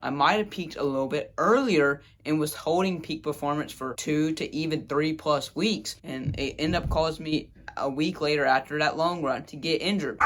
I might have peaked a little bit earlier and was holding peak performance for 2 to even 3+ weeks. And it ended up causing me a week later after that long run to get injured.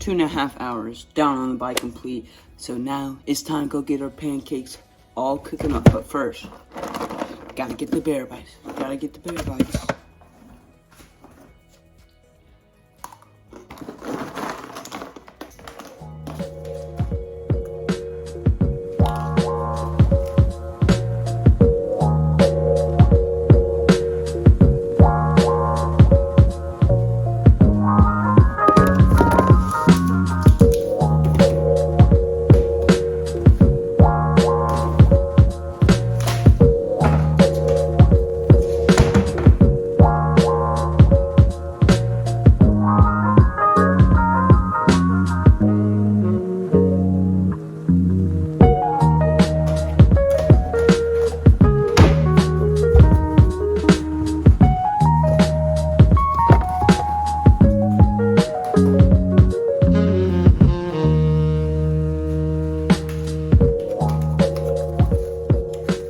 2.5 hours down on the bike complete. So now it's time to go get our pancakes all cooking up. But first, gotta get the bear bites. Gotta get the bear bites.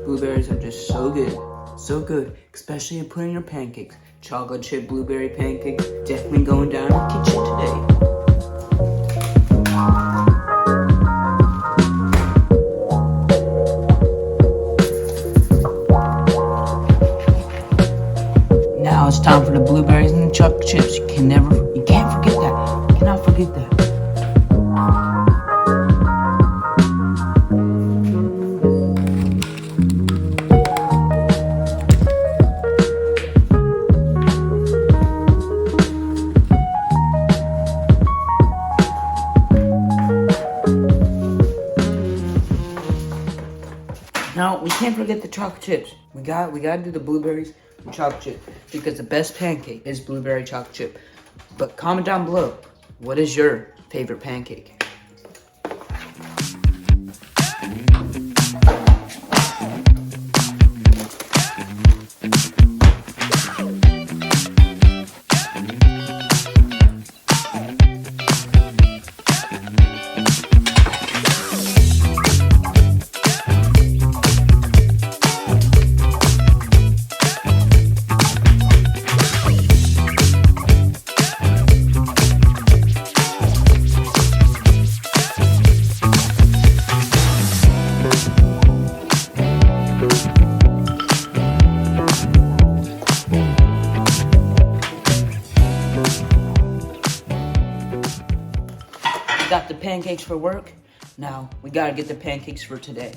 Blueberries are just so good, especially in putting your pancakes. Chocolate chip blueberry pancakes, definitely going down in the kitchen today. Now it's time for the blueberries and the chocolate chips. You can't forget that. You cannot forget that. Now, we can't forget the chocolate chips. We gotta do the blueberries and chocolate chip because the best pancake is blueberry chocolate chip. But comment down below, what is your favorite pancake? Got the pancakes for work. Now we gotta get the pancakes for today.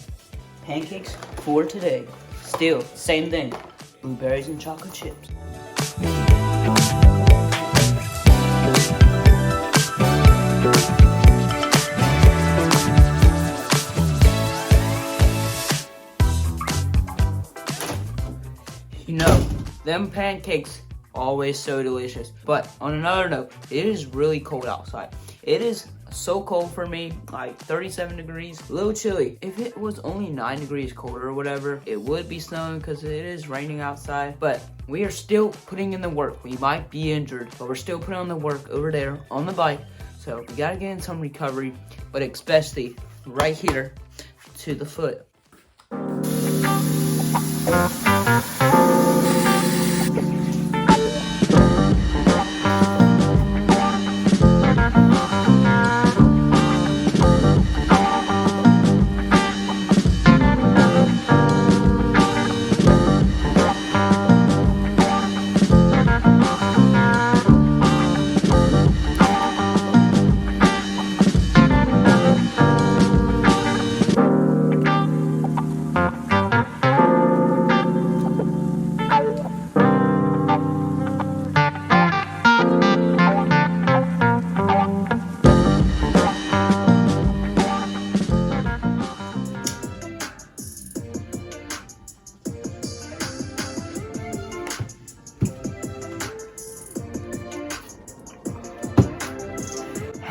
Pancakes for today. Still, same thing. Blueberries and chocolate chips. You know, them pancakes always so delicious. But on another note, it is really cold outside. It is so cold for me, like 37 degrees, a little chilly. If it was only 9 degrees colder or whatever, it would be snowing because it is raining outside. But we are still putting in the work. We might be injured, but we're still putting on the work over there on the bike. So we gotta get in some recovery, but especially right here to the foot.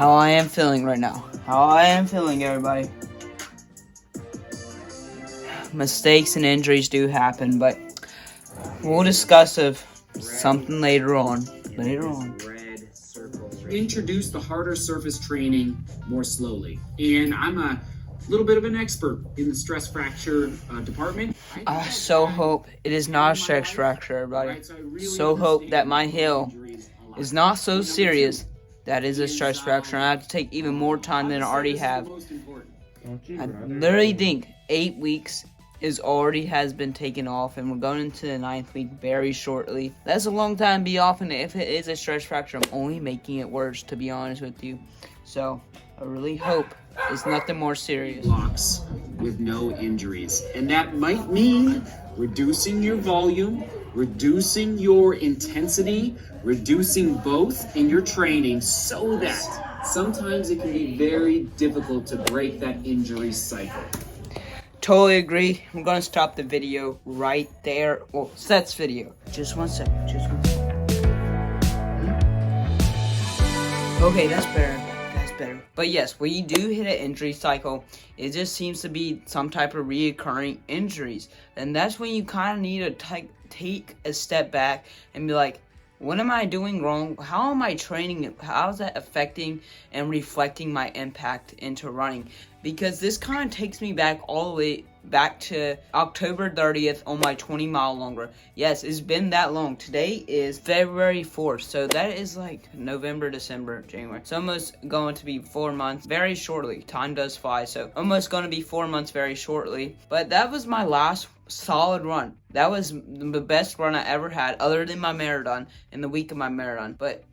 how I am feeling right now. How I am feeling, everybody. Mistakes and injuries do happen, but we'll discuss of something later on. Introduce the harder surface training more slowly. And I'm a little bit of an expert in the stress fracture department. I so hope it is not a stress fracture, everybody. So hope that my heel is not so serious that is a stress fracture, and I have to take even more time than I already have. I literally think 8 weeks already has been taken off, and we're going into the 9th week very shortly. That's a long time to be off, and if it is a stress fracture, I'm only making it worse, to be honest with you. So I really hope it's nothing more serious. Blocks with no injuries, and that might mean reducing your volume, reducing your intensity, reducing both in your training, so that sometimes it can be very difficult to break that injury cycle. Totally agree. I'm gonna stop the video right there. Well, Seth's video. Just one second. Okay, that's better. But yes, when you do hit an injury cycle, it just seems to be some type of reoccurring injuries. And that's when you kind of need to take a step back and be like, what am I doing wrong? How am I training? How is that affecting and reflecting my impact into running? Because this kind of takes me back all the way back to October 30th on my 20-mile long run. Yes, it's been that long. Today is February 4th, so that is like November, December, January. It's almost going to be 4 months very shortly. Time does fly, so almost going to be 4 months very shortly. But that was my last solid run. That was the best run I ever had, other than my marathon, in the week of my marathon. But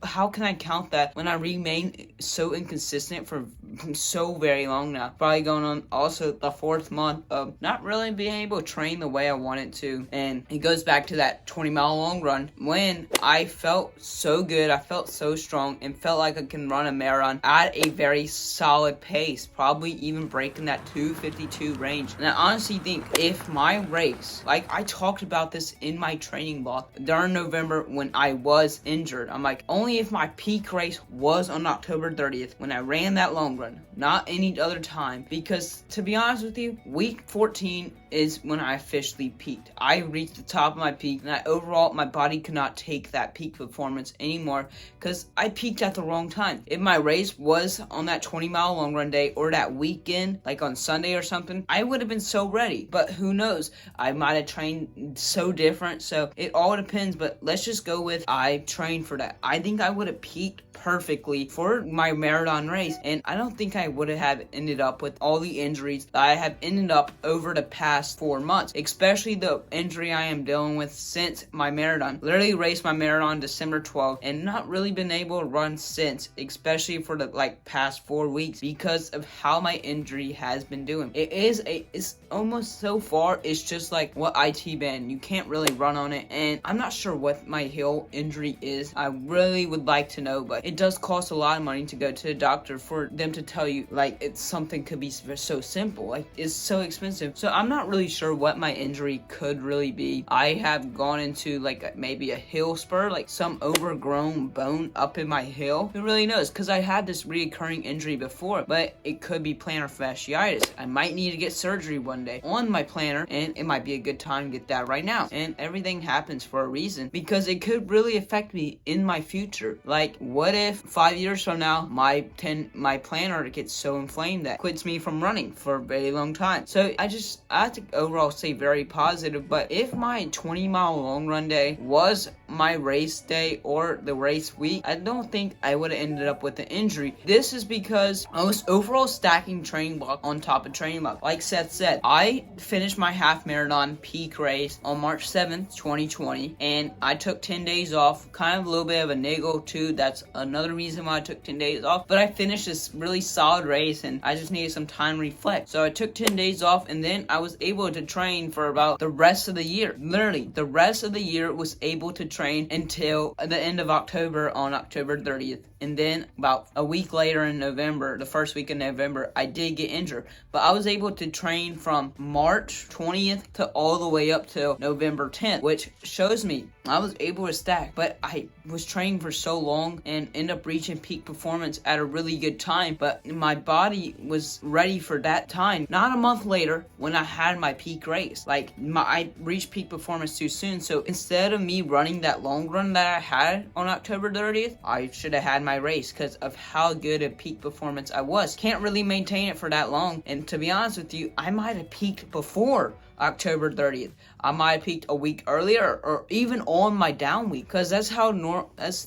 how can I count that when I remain so inconsistent for so very long now? Probably going on also the 4th month of not really being able to train the way I wanted to. And it goes back to that 20-mile long run when I felt so good, I felt so strong, and felt like I can run a marathon at a very solid pace, probably even breaking that 2:52 range. And I honestly think if my race, like I talked about this in my training blog during November when I was injured, I'm like, only if my peak race was on October 30th when I ran that long run, not any other time. Because to be honest with you, week 14 is when I officially peaked. I reached the top of my peak, and overall my body could not take that peak performance anymore because I peaked at the wrong time. If my race was on that 20-mile long run day or that weekend, like on Sunday or something, I would have been so ready. But who knows? I might have trained so different, so it all depends. But let's just go with I trained for that. I think I would have peaked perfectly for my marathon race, and I don't think I would have ended up with all the injuries that I have ended up over the past 4 months, especially the injury I am dealing with since my marathon. Literally raced my marathon December 12th and not really been able to run since, especially for the past 4 weeks because of how my injury has been doing. It's almost so far, it's just like what IT band. You can't really run on it, and I'm not sure what my heel injury is. I really would like to know, but it does cost a lot of money to go to the doctor for them to tell you it's something could be so simple. It's so expensive. So I'm not really sure what my injury could really be. I have gone into maybe a heel spur, some overgrown bone up in my heel. Who really knows? Because I had this reoccurring injury before, but it could be plantar fasciitis. I might need to get surgery one day on my plantar, and it might be a good time to get that right now. And everything happens for a reason, because it could really affect me in my future. What if 5 years from now my plantar gets so inflamed that quits me from running for a very long time? So I have to overall say very positive. But if my 20-mile long run day was my race day or the race week, I don't think I would have ended up with an injury. This is because I was overall stacking training block on top of training block. Like Seth said, I finished my half marathon peak race on March 7th, 2020, and I took 10 days off, kind of a little bit of a niggle too. That's another reason why I took 10 days off. But I finished this really solid race, and I just needed some time to reflect. So I took 10 days off, and then I was able to train for about the rest of the year. Literally, the rest of the year was able to train train until the end of October on October 30th. And then about a week later in November, the first week of November, I did get injured. But I was able to train from March 20th to all the way up till November 10th, which shows me I was able to stack. But I was training for so long and ended up reaching peak performance at a really good time. But my body was ready for that time. Not a month later when I had my peak race. I reached peak performance too soon. So instead of me running that long run that I had on October 30th, I should have had my race because of how good a peak performance I was. Can't really maintain it for that long. And to be honest with you, I might have peaked before October 30th. I might have peaked a week earlier or even on my down week, because that's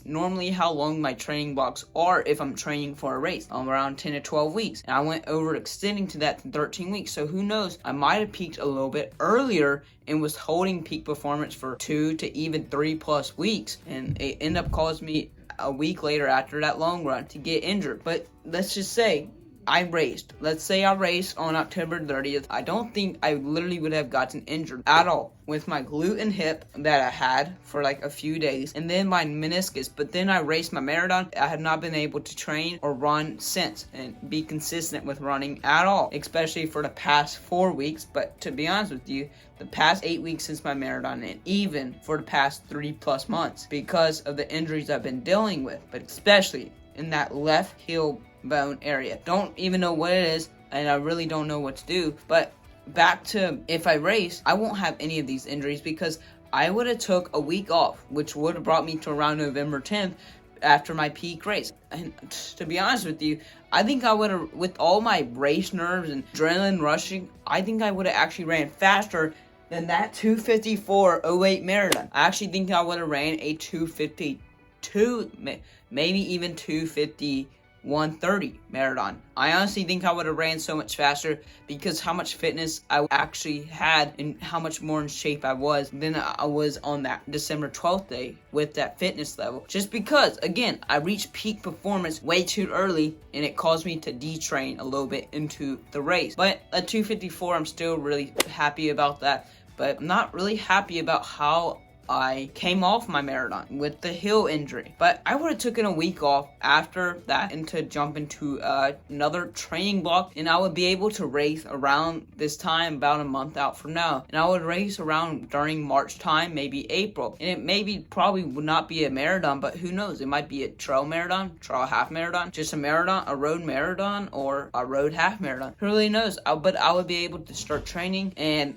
normally how long my training blocks are if I'm training for a race, around 10 to 12 weeks. And I went over extending to that to 13 weeks. So who knows, I might have peaked a little bit earlier and was holding peak performance for 2 to even 3+ weeks, and it ended up causing me a week later after that long run to get injured. But let's just say I raced. Let's say I raced on October 30th. I don't think I literally would have gotten injured at all with my glute and hip that I had for like a few days, and then my meniscus. But then I raced my marathon. I have not been able to train or run since and be consistent with running at all, especially for the past 4 weeks. But to be honest with you, the past 8 weeks since my marathon, and even for the past 3+ months, because of the injuries I've been dealing with, but especially in that left heel bone area. Don't even know what it is, and I really don't know what to do. But back to, if I race, I won't have any of these injuries because I would have took a week off, which would have brought me to around November 10th after my peak race. And to be honest with you, I think I would have, with all my race nerves and adrenaline rushing, I think I would have actually ran faster than that 2:54:08 marathon. I actually think I would have ran a 2:52, maybe even 2:51:30 marathon. I honestly think I would have ran so much faster because how much fitness I actually had and how much more in shape I was than I was on that December 12th day with that fitness level. Just because, again, I reached peak performance way too early and it caused me to detrain a little bit into the race. But at 2:54, I'm still really happy about that. But I'm not really happy about how I came off my marathon with the heel injury. But I would have taken a week off after that and to jump into another training block, and I would be able to race around this time, about a month out from now. And I would race around during March time, maybe April. And it probably would not be a marathon, but who knows? It might be a trail marathon, trail half marathon, just a marathon, a road marathon, or a road half marathon. Who really knows? But I would be able to start training and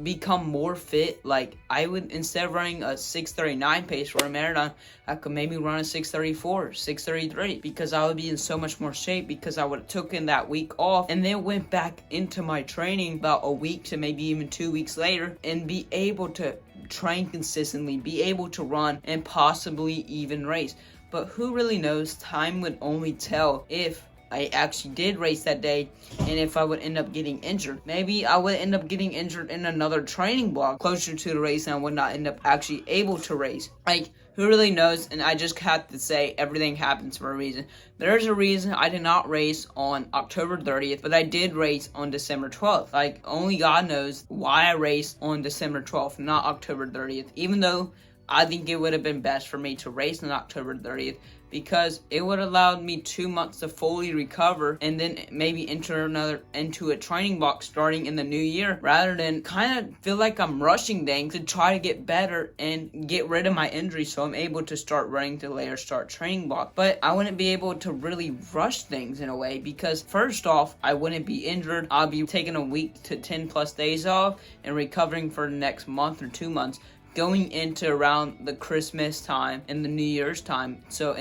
become more fit. Like, I would, instead of running a 6:39 pace for a marathon, I could maybe run a 6:34, 6:33, because I would be in so much more shape because I would have taken that week off and then went back into my training about a week to maybe even 2 weeks later and be able to train consistently, be able to run and possibly even race. But who really knows? Time would only tell if I actually did race that day, and if I would end up getting injured. Maybe I would end up getting injured in another training block closer to the race, and I would not end up actually able to race. Like, who really knows? And I just have to say, everything happens for a reason. There's a reason I did not race on October 30th, but I did race on December 12th. Like, only God knows why I raced on December 12th, not October 30th, even though I think it would have been best for me to race on October 30th, because it would have allowed me 2 months to fully recover and then maybe enter into a training block starting in the new year, rather than kind of feel like I'm rushing things to try to get better and get rid of my injury so I'm able to start running to later start training block. But I wouldn't be able to really rush things in a way, because first off, I wouldn't be injured. I'll be taking a week to 10+ days off and recovering for the next month or 2 months, going into around the Christmas time and the New Year's time. So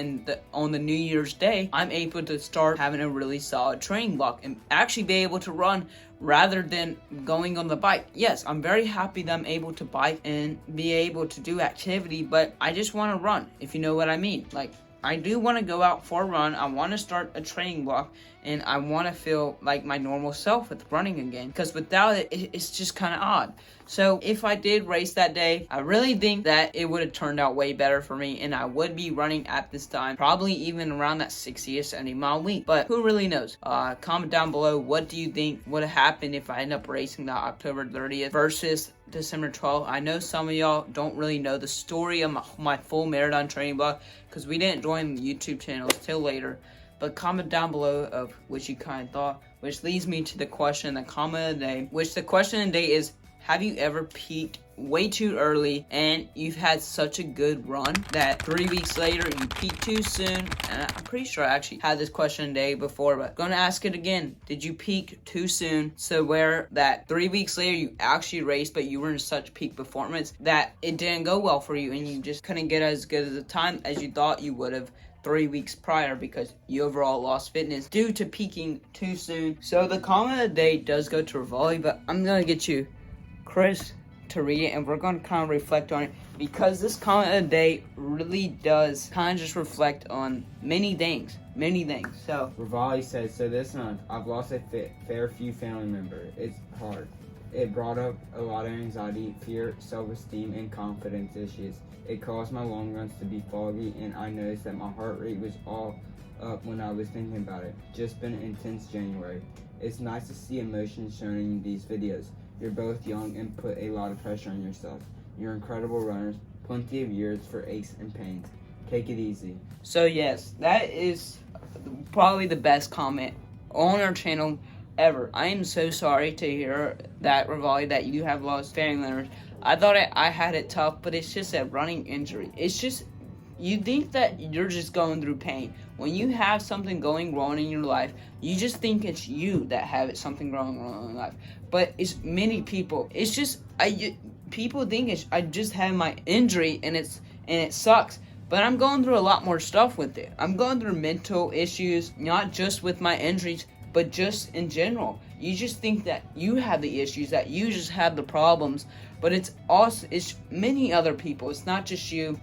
on the New Year's day, I'm able to start having a really solid training block and actually be able to run rather than going on the bike. Yes, I'm very happy that I'm able to bike and be able to do activity, but I just want to run, if you know what I mean. Like, I do want to go out for a run. I want to start a training block, and I want to feel like my normal self with running again, because without it, it's just kind of odd. So if I did race that day, I really think that it would have turned out way better for me, and I would be running at this time, probably even around that 60 or 70 mile week. But who really knows? Comment down below, what do you think would have happened if I end up racing that October 30th versus December 12th. I know some of y'all don't really know the story of my full marathon training blog because we didn't join the YouTube channels till later. But comment down below of what you kind of thought, which leads me to the question, the comment of the day, which the question of the day is, have you ever peaked way too early and you've had such a good run that 3 weeks later you peaked too soon? And I'm pretty sure I actually had this question a day before, but I'm gonna ask it again. Did you peak too soon, so where that 3 weeks later you actually raced but you were in such peak performance that it didn't go well for you and you just couldn't get as good as the time as you thought you would have 3 weeks prior because you overall lost fitness due to peaking too soon? So the comment of the day does go to Rivali, but I'm gonna get you Chris to read it and we're going to kind of reflect on it because this comment of the day really does kind of just reflect on many things. So Rivali says, so this month I've lost a fair few family members. It's hard. It brought up a lot of anxiety, fear, self-esteem, and confidence issues. It caused my long runs to be foggy, and I noticed that my heart rate was all up when I was thinking about it. Just been an intense January. It's nice to see emotions shown in these videos. You're both young and put a lot of pressure on yourself. You're incredible runners, plenty of years for aches and pains. Take it easy. So yes, that is probably the best comment on our channel ever. I am so sorry to hear that, Rivali, that you have lost family members. I thought I had it tough, but it's just a running injury. It's just, you think that you're just going through pain. When you have something going wrong in your life, you just think it's you that have something going wrong in life. But it's many people. It's just, people think I just have my injury and it sucks. But I'm going through a lot more stuff with it. I'm going through mental issues, not just with my injuries, but just in general. You just think that you have the issues, that you just have the problems, but it's many other people. It's not just you.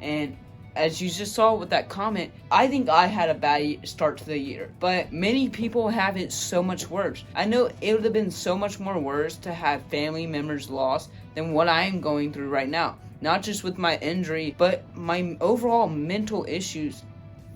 And as you just saw with that comment, I think I had a bad start to the year, but many people have it so much worse. I know it would have been so much more worse to have family members lost than what I am going through right now. Not just with my injury, but my overall mental issues.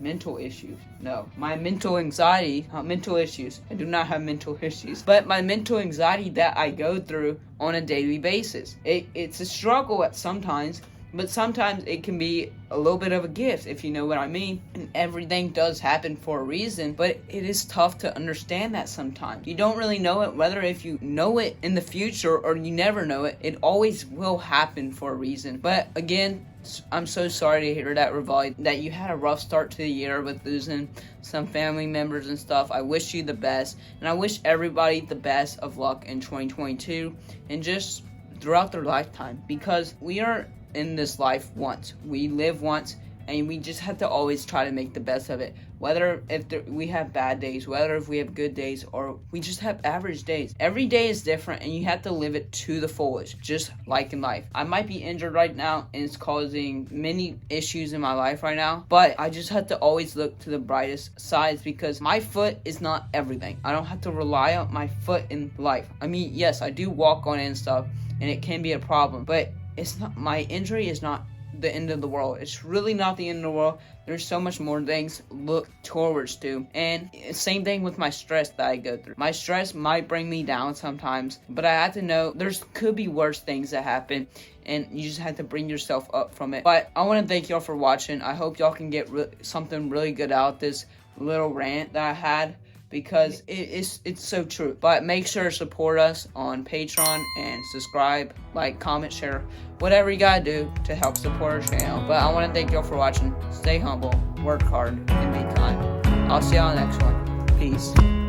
My mental anxiety, mental issues. I do not have mental issues, but my mental anxiety that I go through on a daily basis. It's a struggle at sometimes, but sometimes it can be a little bit of a gift, if you know what I mean. And everything does happen for a reason, but it is tough to understand that sometimes. You don't really know it, whether if you know it in the future or you never know it, it always will happen for a reason. But again, I'm so sorry to hear that, Rivali, that you had a rough start to the year with losing some family members and stuff. I wish you the best, and I wish everybody the best of luck in 2022 and just throughout their lifetime, because we are in this life once. We live once, and we just have to always try to make the best of it. Whether we have bad days, whether if we have good days, or we just have average days. Every day is different, and you have to live it to the fullest, just like in life. I might be injured right now, and it's causing many issues in my life right now, but I just have to always look to the brightest sides, because my foot is not everything. I don't have to rely on my foot in life. I mean, yes, I do walk on it and stuff, and it can be a problem, but it's not, my injury is not the end of the world. It's really not the end of the world. There's so much more things to look towards to. And same thing with my stress that I go through. My stress might bring me down sometimes, but I have to know could be worse things that happen, and you just have to bring yourself up from it. But I want to thank y'all for watching. I hope y'all can get something really good out of this little rant that I had, because it's so true. But make sure to support us on Patreon and subscribe, like, comment, share, whatever you gotta do to help support our channel. But I want to thank y'all for watching. Stay humble, work hard, and be kind. I'll see y'all on the next one. Peace.